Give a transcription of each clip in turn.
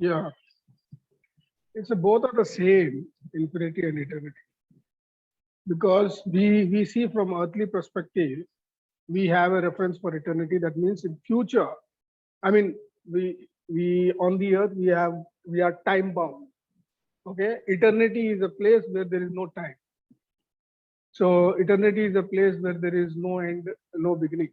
Yeah, it's both are the same, infinity and eternity. Because we see from earthly perspective, we have a reference for eternity. That means in future. I mean, we on the earth we are time bound. Okay, eternity is a place where there is no time. So eternity is a place where there is no end, no beginning.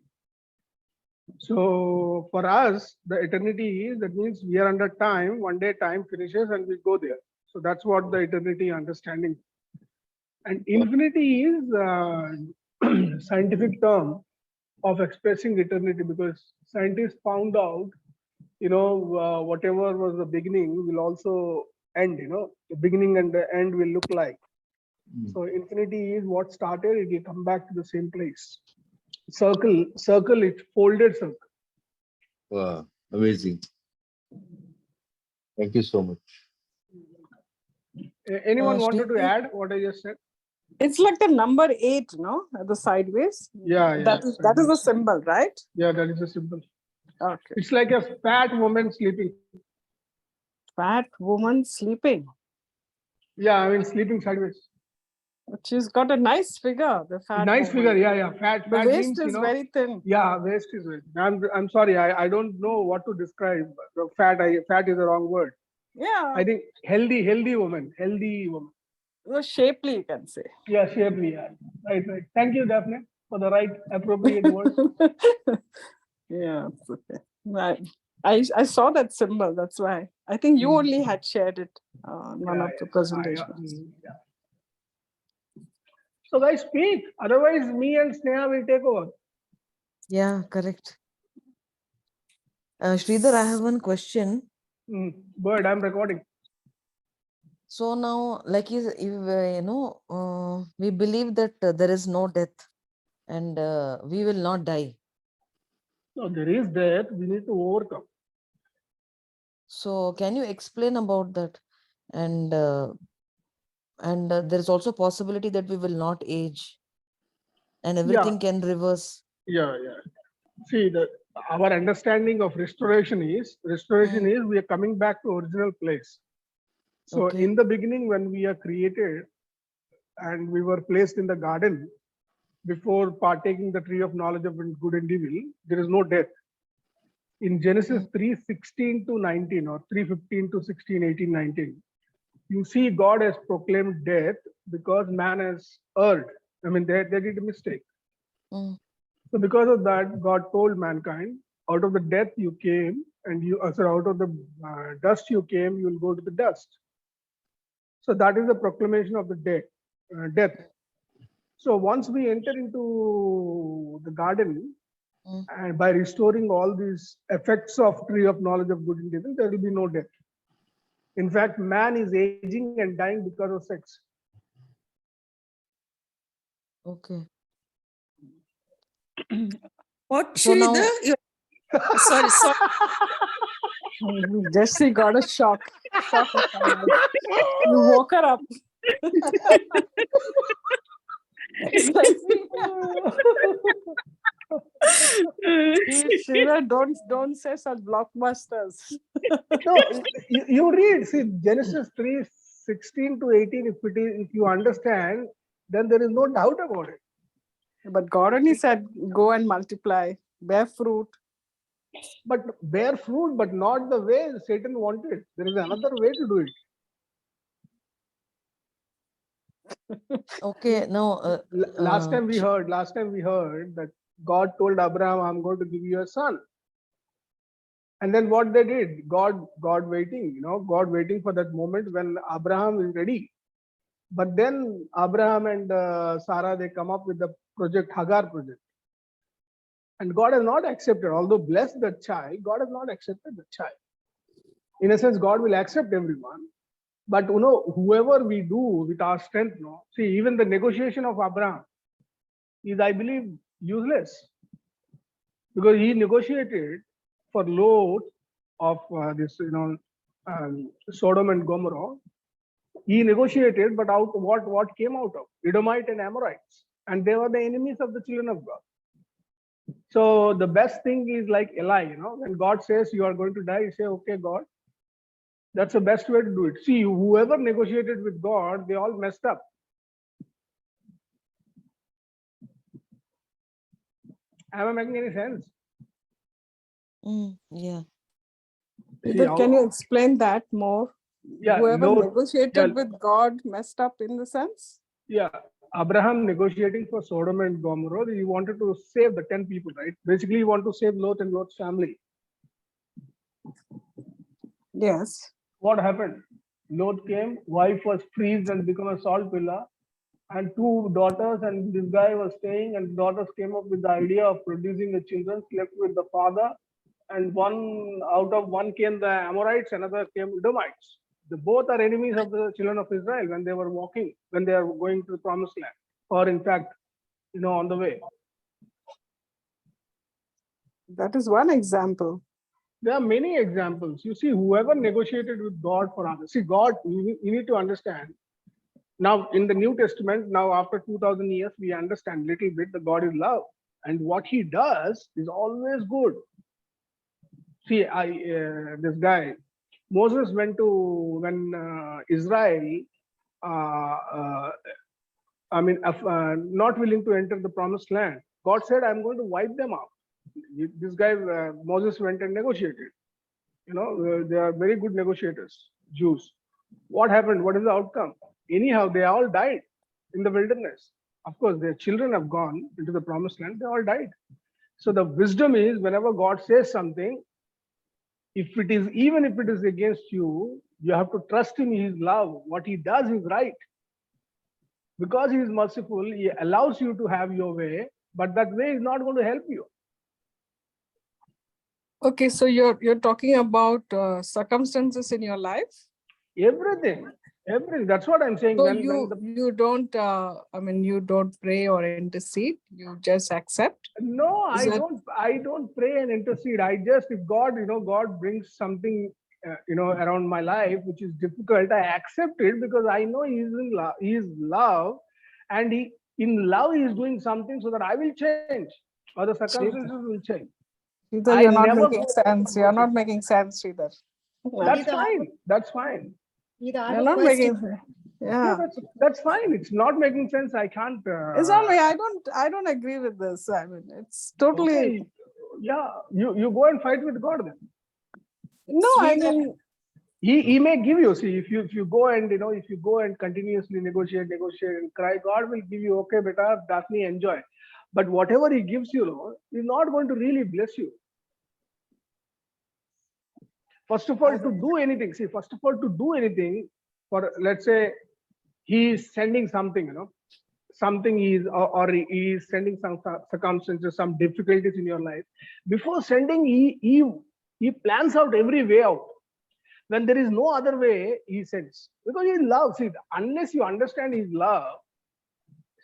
So for us, the eternity is that means we are under time. One day time finishes and we go there. So that's what the eternity understanding. And infinity is scientific term of expressing eternity, because scientists found out, whatever was the beginning will also end. The beginning and the end will look like. So infinity is what started, it will come back to the same place. Circle, it folded circle. Wow, amazing. Thank you so much. Anyone wanted to Srini, add what I just said? it's like the number 8, no? At the sideways. Yeah. That is the symbol, right? Yeah, that is a symbol. Okay. It's like a fat woman sleeping. Fat woman sleeping. Yeah, I mean sleeping sideways. But she's got a nice figure, the fat Nice woman. figure, yeah. Fat The waist means, is very thin. Yeah, waist is very. I'm sorry, I don't know what to describe. Fat is the wrong word. Yeah. I think healthy woman. Shapely, you can say. Yeah, shapely. Yeah. Right. Thank you, Daphne, for the right appropriate words. Yeah. It's okay. I saw that symbol. That's why. I think you only had shared it on one of the presentations. Yeah. So guys, speak. Otherwise, me and Sneha will take over. Yeah, correct. Sridhar, I have one question. Bird, I'm recording. So now, like if we believe that there is no death and we will not die. No, there is death. We need to overcome. So can you explain about that? And there is also possibility that we will not age and everything can reverse. Yeah. See, our understanding of restoration is we are coming back to original place. So in the beginning, when we are created and we were placed in the garden before partaking the tree of knowledge of good and evil, there is no death. In Genesis 3:16 to 19 or 3:15 to 16, 18, 19, you see God has proclaimed death because man has erred. I mean, they did a mistake. So because of that, God told mankind, out of the death you came, and out of the dust you came, you will go to the dust. So that is the proclamation of the death. So once we enter into the garden, and by restoring all these effects of tree of knowledge of good and evil, there will be no death. In fact, man is aging and dying because of sex. Okay. What, So now, sorry. Jessie got a shock. You woke her up. Sheila, don't say such blockbusters. No, you read. See, Genesis 3:16 to 18. If you understand, then there is no doubt about it. But God only said, "Go and multiply, bear fruit." But bear fruit, but not the way Satan wanted. There is another way to do it. okay, now last time we heard that God told Abraham, "I'm going to give you a son." And then what they did, God waiting, God waiting for that moment when Abraham is ready. But then Abraham and Sarah, they come up with the project, Hagar project. And God has not accepted, although blessed that child, God has not accepted the child. In a sense, God will accept everyone. But whoever we do with our strength, see, even the negotiation of Abraham is, I believe, useless. Because he negotiated for Lot of Sodom and Gomorrah. He negotiated, but out what came out of Edomite and Amorites, and they were the enemies of the children of God. So the best thing is like Eli, when God says you are going to die, you say, "Okay, God, That's the best way to do it. See, whoever negotiated with God, they all messed up. Am I making any sense? Yeah. See, Either can you how- explain that more? yeah, Whoever Lord, negotiated yeah, with God messed up in the sense? yeah. Abraham negotiating for Sodom and Gomorrah, he wanted to save the 10 people, right? Basically, he wanted to save Lot and Lot's family. Yes. What happened? Lot came, wife was freezed and become a salt pillar, and two daughters, and this guy was staying, and daughters came up with the idea of producing the children, slept with the father, and one out of one came the Amorites, another came Edomites. The both are enemies of the children of Israel when they were walking, when they are going to the promised land, or in fact, on the way. That is one example. There are many examples. You see, whoever negotiated with God for others. See, God, you need to understand. Now, in the New Testament, now after 2000 years, we understand little bit that God is love. And what he does is always good. See, this guy, Moses went to, when Israel, not willing to enter the promised land, God said, I'm going to wipe them out. This guy, Moses went and negotiated. They are very good negotiators, Jews. What happened? What is the outcome? Anyhow, they all died in the wilderness. Of course, their children have gone into the promised land. They all died. So the wisdom is whenever God says something, even if it is against you, you have to trust in his love. What he does is right. Because he is merciful, he allows you to have your way, but that way is not going to help you. Okay, so you're talking about circumstances in your life. Everything. That's what I'm saying. So You don't pray or intercede. You just accept. No, Is that- I don't pray and intercede. I just, if God brings something, around my life which is difficult, I accept it because I know He is in love. He is love, and in love He is doing something so that I will change or the circumstances will change. Either I you're not never making go- sense. You're not making sense either. That's fine. That's fine. You're not making. Yeah, Yeah. that's fine. It's not making sense. I can't. It's not me. I don't agree with this. I mean, it's totally. Okay. Yeah, you go and fight with God then. No, I mean, He may give you. See, if you go and if you go and continuously negotiate and cry, God will give you. Okay, beta, Daphne, enjoy. But whatever He gives you, He's not going to really bless you. First of all, to do anything. See, first of all, to do anything, for let's say He is sending something, something or he is sending some circumstances, some difficulties in your life. Before sending, he plans out every way out. When there is no other way, he sends. Because he loves. See, unless you understand his love,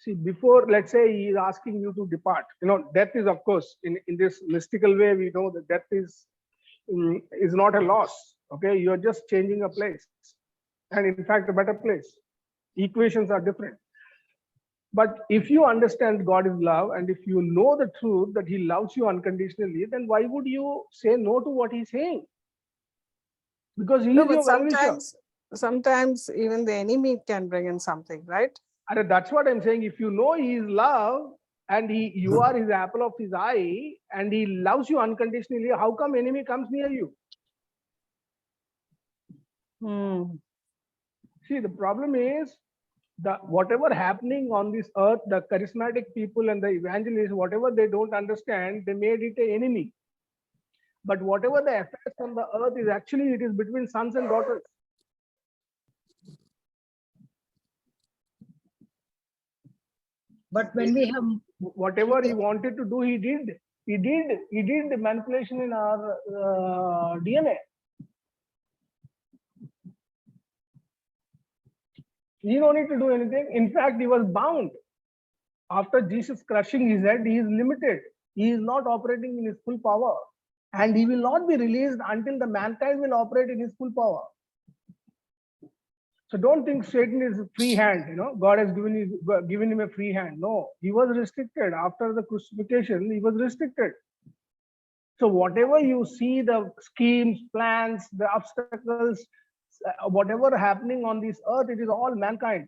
see, before, let's say, he is asking you to depart. Death is, of course, in this mystical way, we know that death is not a loss. Okay, you're just changing a place. And in fact, a better place. Equations are different. But if you understand God is love, and if you know the truth that He loves you unconditionally, then why would you say no to what He's saying? Because He no, is but your well-wisher. sometimes even the enemy can bring in something, right? And that's what I'm saying. If you know He is love, and you are His apple of His eye, and He loves you unconditionally, how come enemy comes near you? See, the problem is whatever happening on this earth, the charismatic people and the evangelists, whatever they don't understand, they made it an enemy. But whatever the affairs on the earth is, actually it is between sons and daughters. But when we have Whatever he wanted to do, he did. He did the manipulation in our DNA. He don't need to do anything. In fact, he was bound. After Jesus crushing his head, he is limited. He is not operating in his full power. And he will not be released until the mankind will operate in his full power. So don't think Satan is a free hand. God has given him a free hand. No, he was restricted. After the crucifixion, he was restricted. So whatever you see, the schemes, plans, the obstacles, whatever happening on this earth, it is all mankind.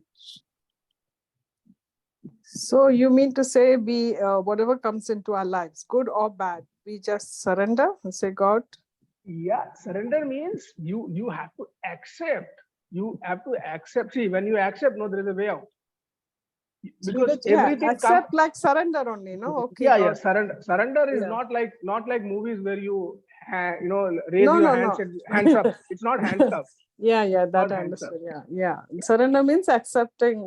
So you mean to say we, whatever comes into our lives, good or bad, we just surrender and say, God, Yeah, surrender means you have to accept. You have to accept. See, when you accept, no, there is a way out. Because yeah, everything comes. accept like surrender only, no? Okay. Yeah, yeah. God. Surrender is Yeah. not like movies where you raise No, your no, hands no. and hands up. It's not hands up. Yeah, that Not I hands up. understood. Yeah. Surrender means accepting.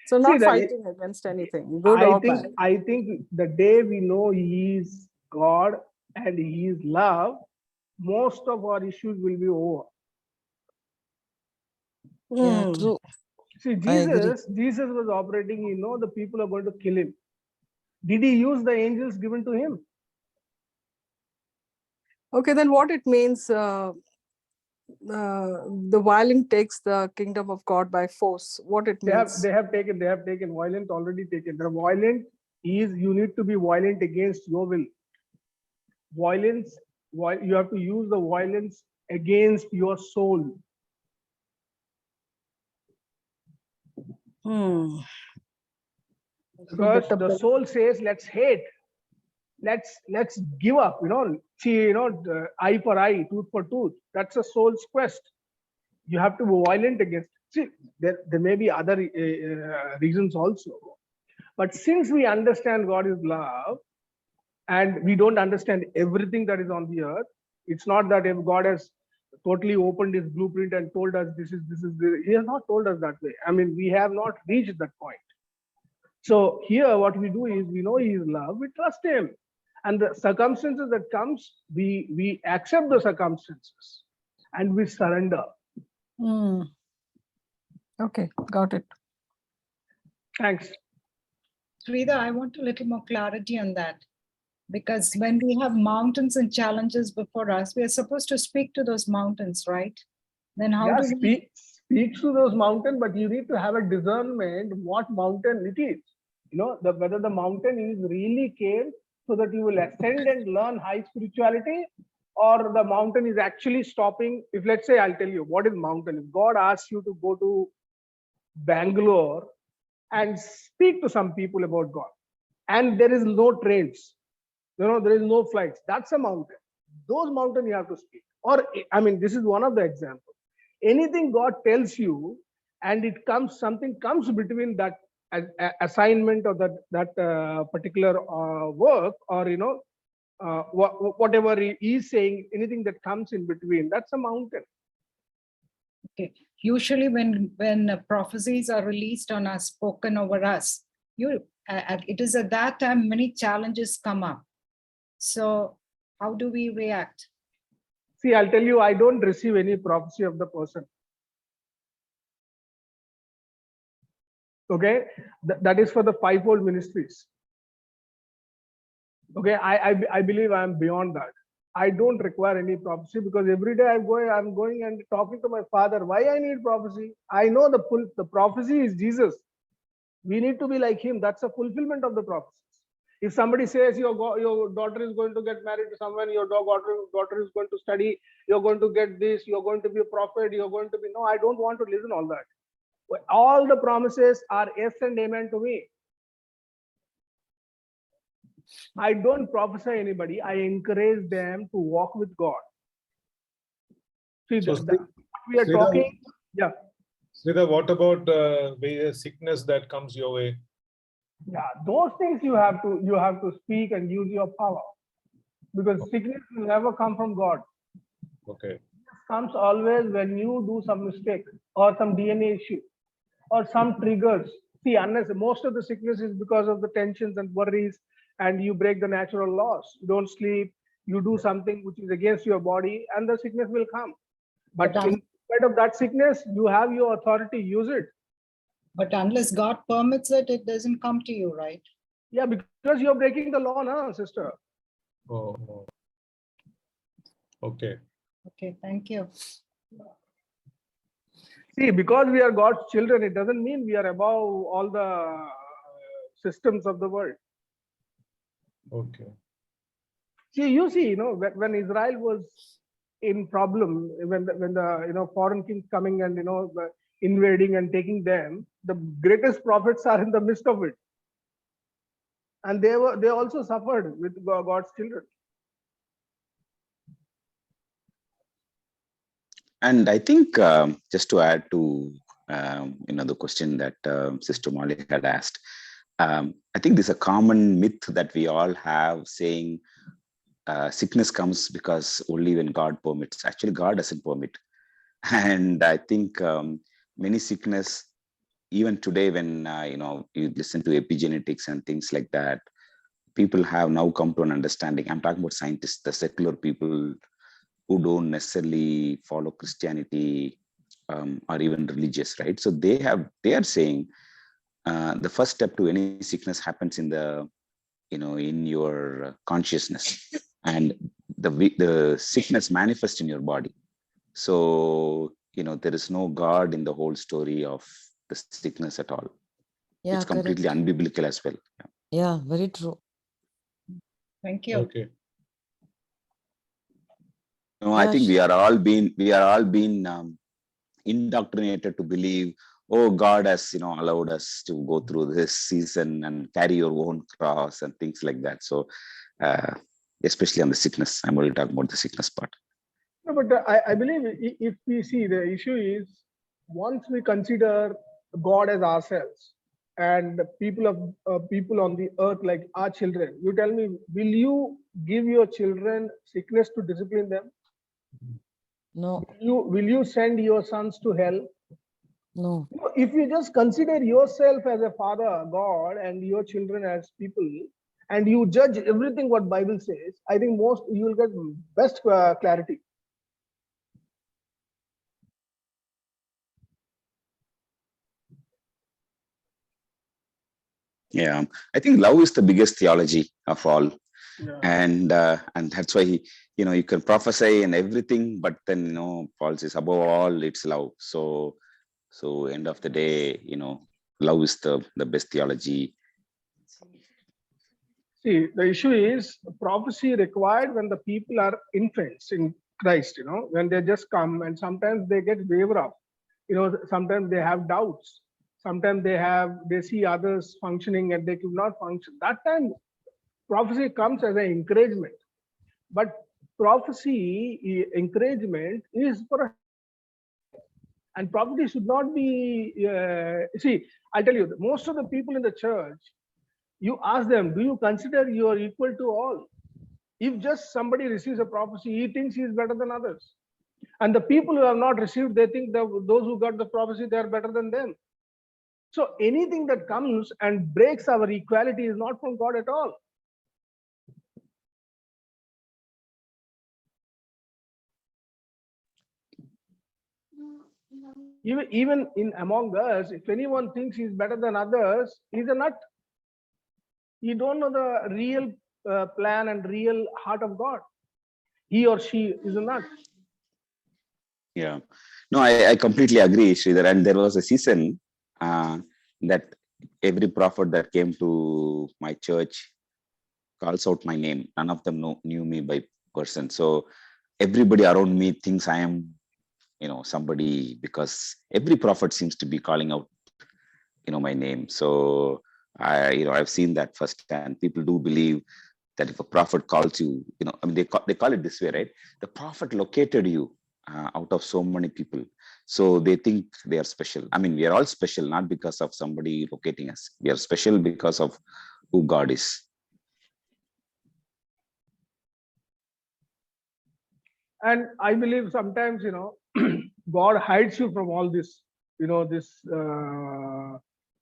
So See, not that fighting against anything, good or bad. I think the day we know He is God and He is love, most of our issues will be over. Yeah, Hmm. true. See, I agree. Jesus was operating, the people are going to kill him. Did he use the angels given to him? Okay, then what it means, the violent takes the kingdom of God by force. What it means? They have taken violent already taken. The violent is you need to be violent against your will. Violence, you have to use the violence against your soul. Because the soul says, let's hate. Let's give up, see, eye for eye, tooth for tooth. That's a soul's quest. You have to be violent against. See, there may be other reasons also. But since we understand God is love, and we don't understand everything that is on the earth, it's not that if God has totally opened his blueprint and told us this is he has not told us that way. I mean, we have not reached that point. So here what we do is, we know he is love, we trust him. And the circumstances that comes, we accept the circumstances and we surrender. Okay, got it. Thanks. Sridhar, I want a little more clarity on that. Because when we have mountains and challenges before us, we are supposed to speak to those mountains, right? Then how do we speak to those mountains, but you need to have a discernment what mountain it is. Whether the mountain is really came so that you will ascend and learn high spirituality, or the mountain is actually stopping. If, let's say, I'll tell you what is mountain. If God asks you to go to Bangalore and speak to some people about God, and there is no trains, there is no flights, that's a mountain. Those mountains you have to speak. Or, I mean, this is one of the examples. Anything God tells you, and something comes between that assignment or that particular work, or whatever he is saying, anything that comes in between, that's a mountain. Okay. Usually when prophecies are released on us, spoken over us, it is at that time many challenges come up. So how do we react? See, I'll tell you, I don't receive any prophecy of the person. Okay, that is for the fivefold ministries. Okay, I believe I am beyond that. I don't require any prophecy, because every day I'm going and talking to my Father. Why I need prophecy? I know the prophecy is Jesus. We need to be like him. That's a fulfillment of the prophecies. If somebody says your daughter is going to get married to someone, your daughter is going to study, you're going to get this, you're going to be a prophet, you're going to be, no, I don't want to listen all that. All the promises are yes and amen to me. I don't prophesy anybody. I encourage them to walk with God. See, we are talking. Yeah. Sridhar, what about various sickness that comes your way? Yeah, those things you have to speak and use your power, because sickness will never come from God. Okay. It comes always when you do some mistake or some DNA issue or some triggers. See, unless most of the sickness is because of the tensions and worries, and you break the natural laws. You don't sleep, you do something which is against your body, and the sickness will come. But in spite of that sickness, you have your authority, use it. But unless God permits it, it doesn't come to you, right? Yeah, because you're breaking the law now, sister. Oh. Okay. Okay, thank you. See, because we are God's children, it doesn't mean we are above all the systems of the world. Okay. See, when Israel was in problem when the foreign kings coming and invading and taking them. The greatest prophets are in the midst of it, and they also suffered with God's children. And I think just to add to the question that Sister Molly had asked, I think there's a common myth that we all have saying sickness comes because only when God permits. Actually, God doesn't permit. And I think many sickness, even today, when you listen to epigenetics and things like that, people have now come to an understanding. I'm talking about scientists, the secular people who don't necessarily follow Christianity or even religious, right? So they are saying the first step to any sickness happens in in your consciousness, and the sickness manifests in your body. So there is no God in the whole story of the sickness at all. Yeah, It's completely correct. unbiblical as well. Yeah, very true. Thank you. Okay. I think Yes. we are all being indoctrinated to believe, oh, God has allowed us to go through this season and carry your own cross and things like that. So especially on the sickness, I'm only talking about the sickness part. No, but I believe if we see, the issue is, once we consider God as ourselves and the people on the earth like our children, you tell me, will you give your children sickness to discipline them? No, Will you send your sons to hell? no. If you just consider yourself as a father, God, and your children as people, and you judge everything what Bible says, I think you will get best clarity. Yeah, I think love is the biggest theology of all. Yeah. And that's why you can prophesy and everything, but then Paul says above all it's love. So end of the day, love is the best theology. See, the issue is prophecy required when the people are infants in Christ, when they just come, and sometimes they get waver up. Sometimes they have doubts. Sometimes they see others functioning and they could not function. That time, prophecy comes as an encouragement. But prophecy encouragement is for and prophecy should not be. See, I'll tell you, most of the people in the church, you ask them, do you consider you are equal to all? If just somebody receives a prophecy, he thinks he is better than others. And the people who have not received, they think that those who got the prophecy, they are better than them. So anything that comes and breaks our equality is not from God at all. Even in among us, if anyone thinks he's better than others, he's a nut. You don't know the real plan and real heart of God. He or she is a nut. Yeah, no, I completely agree, Sridhar. And there was a season that every prophet that came to my church calls out my name. None of them knew me by person. So everybody around me thinks I am, somebody, because every prophet seems to be calling out, my name. So I've seen that firsthand. People do believe that if a prophet calls you, I mean, they call it this way, right? The prophet located you out of so many people. So they think they are special. I mean, we are all special, not because of somebody locating us. We are special because of who God is. And I believe sometimes, God hides you from all this, this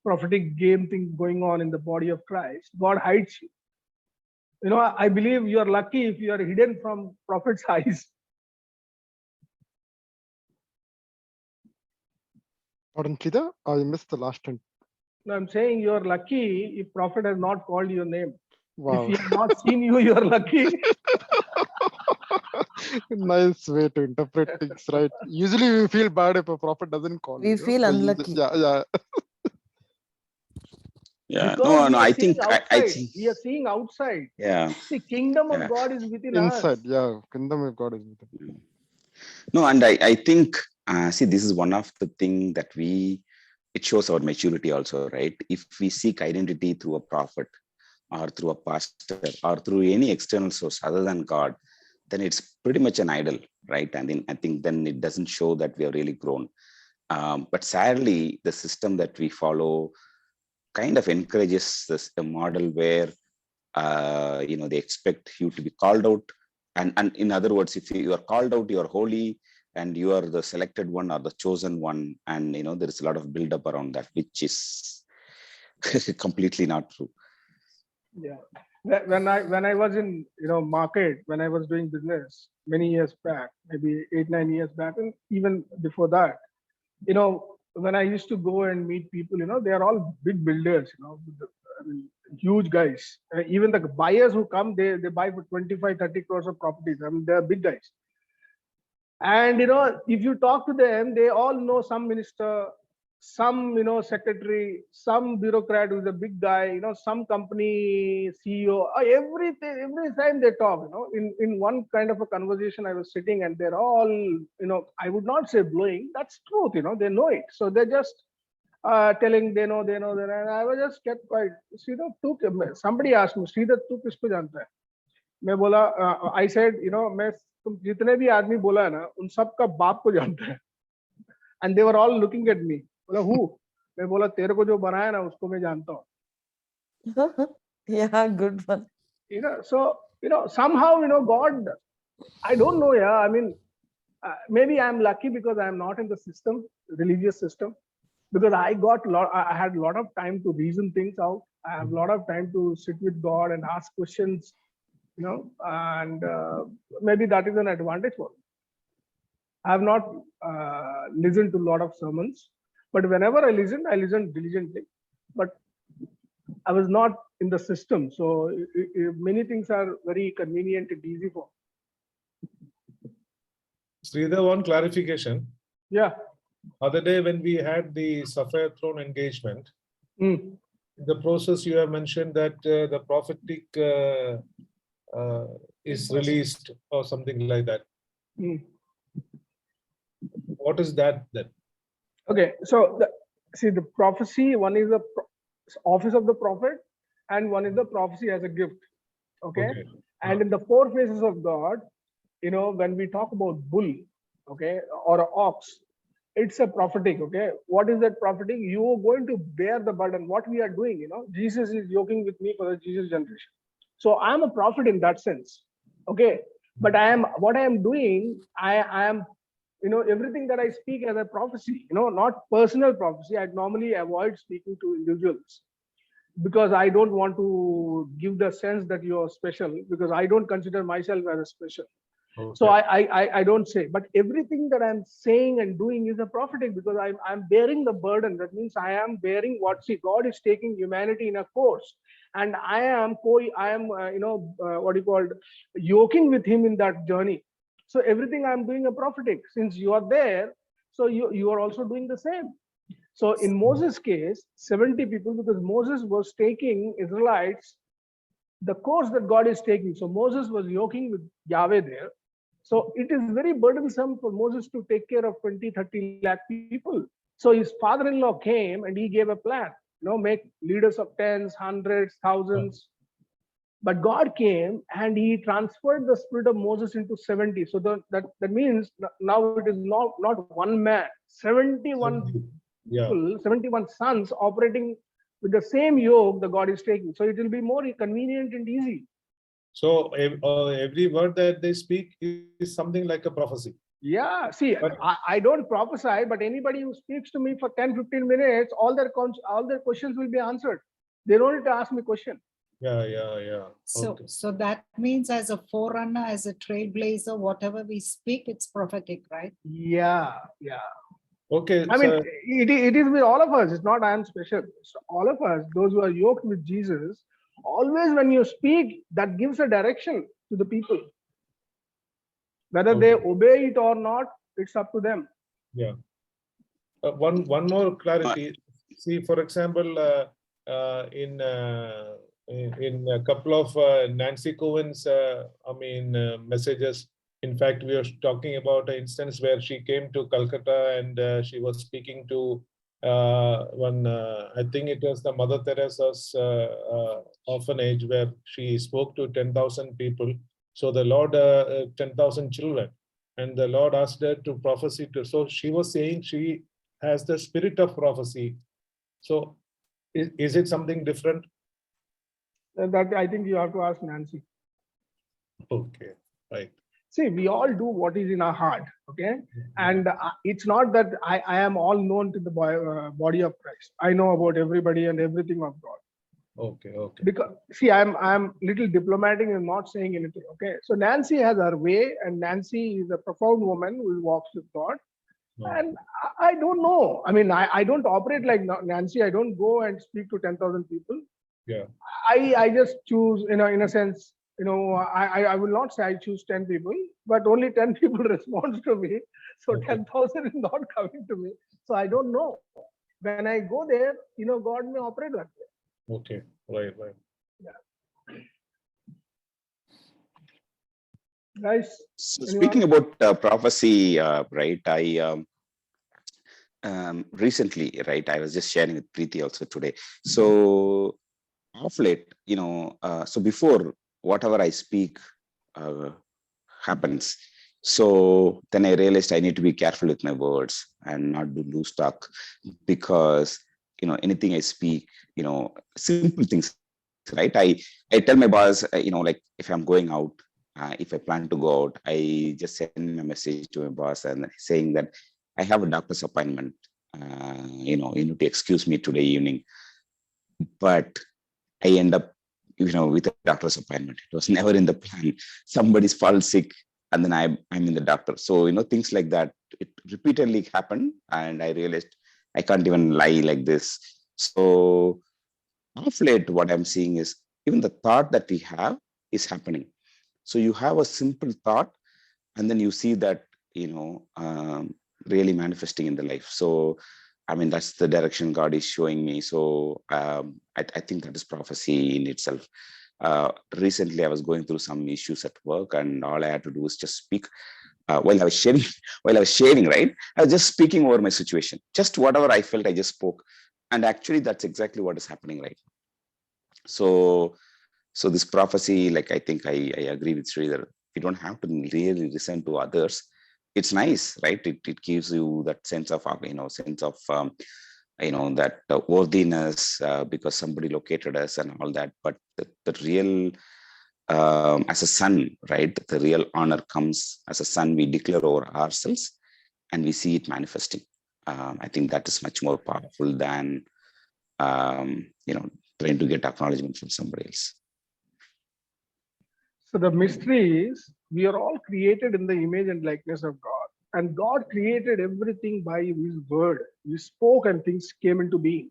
prophetic game thing going on in the body of Christ. God hides you. I believe you are lucky if you are hidden from prophet's eyes. Pardon, Chida, I missed the last one. No, I'm saying you are lucky if prophet has not called your name. Wow. If he has not seen you, you are lucky. Nice way to interpret things, right? Usually we feel bad if a prophet doesn't call We you. feel But unlucky. yeah. Yeah, Because no, I think I think we are seeing outside. yeah. The kingdom of Yeah. God is within Inside, us. yeah. Kingdom of God is with him. No, and I think, see, this is one of the thing that it shows our maturity also, right? If we seek identity through a prophet or through a pastor or through any external source other than God, then it's pretty much an idol, right? And then I think then it doesn't show that we have really grown. But sadly, the system that we follow kind of encourages this a model where they expect you to be called out, and in other words, if you are called out, you are holy, and you are the selected one or the chosen one, and there is a lot of build up around that, which is completely not true. Yeah. When I was in market, when I was doing business many years back, maybe 8-9 years back, and even before that, when I used to go and meet people, they are all big builders, I mean, huge guys. Even the buyers who come, they buy for 25-30 crores of properties. I mean, they're big guys. And if you talk to them, they all know some minister, some secretary, some bureaucrat who's a big guy, some company CEO. Every time they talk, in one kind of a conversation, I was sitting and they're all, I would not say blowing. That's truth, they know it. So they're just telling they know, and I was just kept quiet. Sridhar, somebody asked me, Sridhar, tu kisko janta hai? मैं बोला, I said, मैं तुम जितने भी आदमी बोला है ना, उन सब का बाप को जानता है. And they were all looking at me. बोला, who? मैं बोला, तेरे को जो बनाया ना, उसको मैं जानता हूँ. Yeah, good one. So somehow God, I don't know. Yeah, I mean, maybe I'm lucky because I'm not in the system, religious system, because I had a lot of time to reason things out. I have a lot of time to sit with God and ask questions. And maybe that is an advantage for me. I have not listened to a lot of sermons, but whenever I listened diligently. But I was not in the system, so many things are very convenient and easy for me. Sridhar, one clarification. Yeah. Other day when we had the Sapphire Throne engagement, in the process you have mentioned that the prophetic is released or something like that. What is that then? Okay, so the prophecy, one is the office of the prophet, and one is the prophecy as a gift. Okay. And in the 4 phases of God, when we talk about bull, okay, or an ox, it's a prophetic. Okay, what is that prophetic? You are going to bear the burden. What we are doing, Jesus is yoking with me for the Jesus generation. So I am a prophet in that sense. Okay, but what I am doing, I am, everything that I speak as a prophecy, not personal prophecy. I normally avoid speaking to individuals because I don't want to give the sense that you are special, because I don't consider myself as a special. Okay. So I don't say, but everything that I'm saying and doing is a prophetic, because I'm bearing the burden. That means I am bearing what, see, God is taking humanity in a course, and I am yoking with him in that journey. So everything I'm doing a prophetic. Since you are there, so you are also doing the same. So in Moses' case, 70 people, because Moses was taking Israelites the course that God is taking. So Moses was yoking with Yahweh there. So it is very burdensome for Moses to take care of 20-30 lakh people. So his father-in-law came and he gave a plan, make leaders of tens, hundreds, thousands. But God came and he transferred the spirit of Moses into 70. So that means now it is not one man, 71 people, 71 sons operating with the same yoke that God is taking. So it will be more convenient and easy. So every word that they speak is something like a prophecy. Yeah, see, I don't prophesy, but anybody who speaks to me for 10-15 minutes, all their questions will be answered. They don't need to ask me question. Yeah. So that means as a forerunner, as a trailblazer, whatever we speak, it's prophetic, right? Yeah. Okay. I mean, it is with all of us. It's not I am special. It's all of us, those who are yoked with Jesus. Always when you speak, that gives a direction to the people. Whether they obey it or not, it's up to them. Yeah. One more clarity. See, for example, in a couple of Nancy Cohen's, messages, In fact, we were talking about an instance where she came to Calcutta and she was speaking to one, I think it was the Mother Teresa's orphanage, where she spoke to 10,000 people. So the Lord, 10,000 children, and the Lord asked her to prophesy to. So she was saying she has the spirit of prophecy. So is it something different? That I think you have to ask Nancy. Okay, right. See, we all do what is in our heart, okay? And it's not that I am all known to the body of Christ. I know about everybody and everything of God. Okay, okay. Because see, I'm little diplomatic and not saying anything, okay? So Nancy has her way, and Nancy is a profound woman who walks with God. And I don't know. I mean, I don't operate like Nancy. I don't go and speak to 10,000 people. Yeah. I just choose, in a sense, I will not say I choose 10 people, but only 10 people respond to me. So Okay. 10,000 is not coming to me. So I don't know. When I go there, God may operate like that. Okay, right. Guys, So anyone? speaking about prophecy, right? Recently, right? I was just sharing with Preeti also today. So of late, so before whatever I speak happens. So then I realized I need to be careful with my words and not do loose talk, because anything I speak, simple things, right? I tell my boss, like if I'm going out, if I plan to go out, I just send a message to my boss and saying that I have a doctor's appointment. You need to excuse me today evening. But I end up, with a doctor's appointment. It was never in the plan. Somebody's fallen sick, and then I'm in the doctor. So things like that. It repeatedly happened, and I realized I can't even lie like this. So of late, what I'm seeing is even the thought that we have is happening. So you have a simple thought, and then you see that really manifesting in the life. So I mean, that's the direction God is showing me. So I think that is prophecy in itself. Recently, I was going through some issues at work, and all I had to do was just speak. While I was sharing, right? I was just speaking over my situation. Just whatever I felt, I just spoke. And actually, that's exactly what is happening right now. So this prophecy, like I think I agree with Sridhar. You don't have to really listen to others. It's nice, right? It gives you that sense of that worthiness because somebody located us and all that. But the real, as a son, right? The real honor comes as a son. We declare over ourselves, and we see it manifesting. I think that is much more powerful than trying to get acknowledgement from somebody else. So the mystery is we are all created in the image and likeness of God. And God created everything by his word. He spoke and things came into being.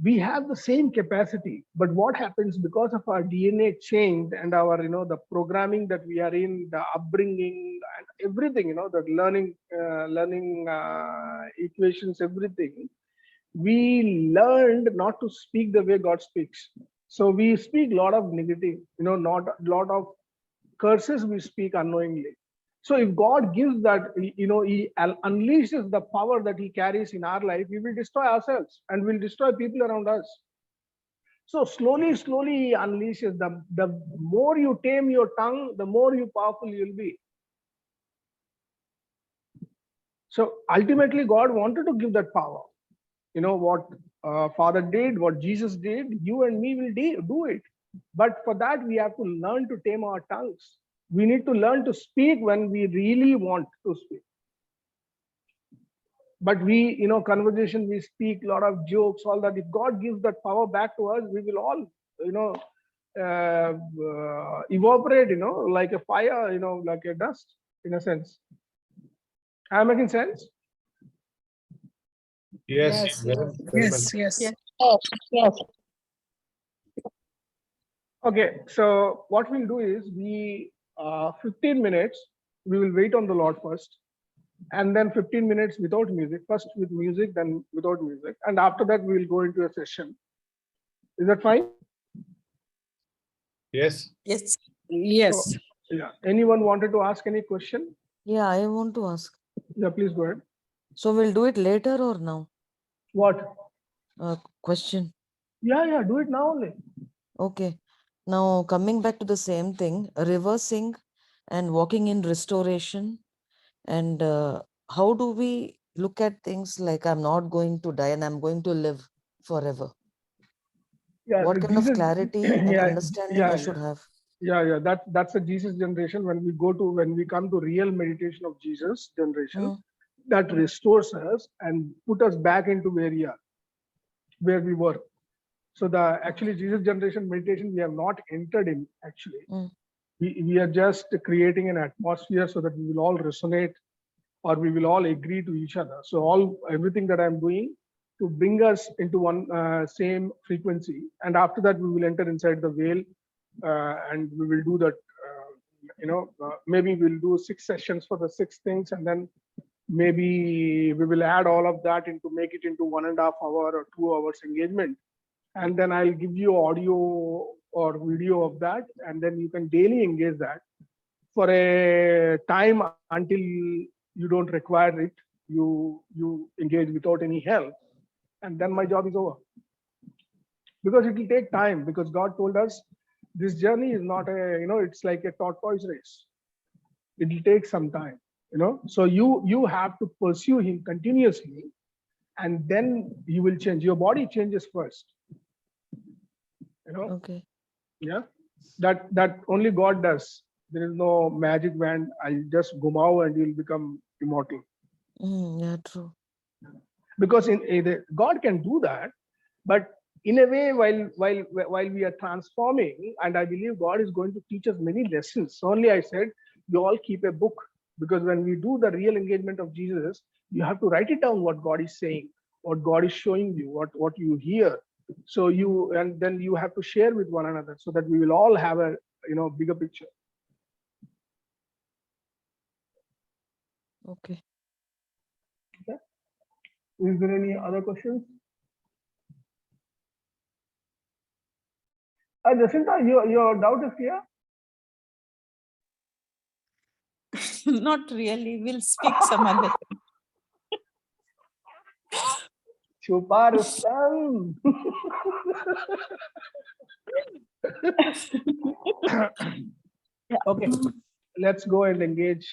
We have the same capacity, but what happens because of our DNA changed and our, the programming that we are in, the upbringing and everything, the learning equations, everything, we learned not to speak the way God speaks. So we speak a lot of negative, not a lot of curses we speak unknowingly. So if God gives that, he unleashes the power that he carries in our life, we will destroy ourselves and will destroy people around us. So slowly he unleashes them. The more you tame your tongue, the more powerful you'll be. So ultimately, God wanted to give that power. What Father did, what Jesus did, you and me will do it. But for that, we have to learn to tame our tongues. We need to learn to speak when we really want to speak. But we, conversation, we speak a lot of jokes, all that. If God gives that power back to us, we will all, evaporate, like a fire, like a dust, in a sense. Am I making sense? Yes. Yes. Okay, so what we'll do is 15 minutes, we will wait on the Lord first, and then 15 minutes without music, first with music, then without music. And after that, we will go into a session. Is that fine? Yes. Yes. Yeah. Anyone wanted to ask any question? Yeah, I want to ask. Yeah, please go ahead. So we'll do it later or now? What? Question. Yeah, do it now only. Okay. Now coming back to the same thing, reversing and walking in restoration. And how do we look at things like I'm not going to die and I'm going to live forever? Yeah, What the kind of Jesus, clarity and yeah, understanding I should have? yeah. That's a Jesus generation. When we come to real meditation of Jesus generation, Mm. that restores us and put us back into where we were. So the actually Jesus generation meditation we have not entered in actually. Mm. We are just creating an atmosphere so that we will all resonate or we will all agree to each other. So everything that I'm doing to bring us into one same frequency, and after that we will enter inside the veil, and we will do that. Maybe we'll do 6 sessions for the 6 things, and then maybe we will add all of that into make it into 1.5 hour or 2 hours engagement, and then I'll give you audio or video of that, and then you can daily engage that for a time until you don't require it. You engage without any help, and then my job is over. Because it will take time, because God told us this journey is not it's like a tortoise race. It will take some time, so you have to pursue him continuously, and then you will change. Your body changes first, Okay. yeah, that only God does. There is no magic wand. I'll just gumao and you'll become immortal. Yeah, true. Because God can do that, but in a way, while we are transforming, and I believe God is going to teach us many lessons. Only I said you all keep a book, because when we do the real engagement of Jesus, you have to write it down what God is saying, what God is showing you, what you hear. So and then you have to share with one another so that we will all have a bigger picture. Okay. Is there any other questions? Jacinta, your doubt is clear? Not really. We'll speak some other time. Chupa Rustam. Okay, let's go and engage.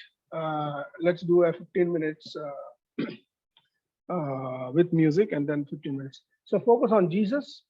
Let's do a 15 minutes with music, and then 15 minutes. So focus on Jesus.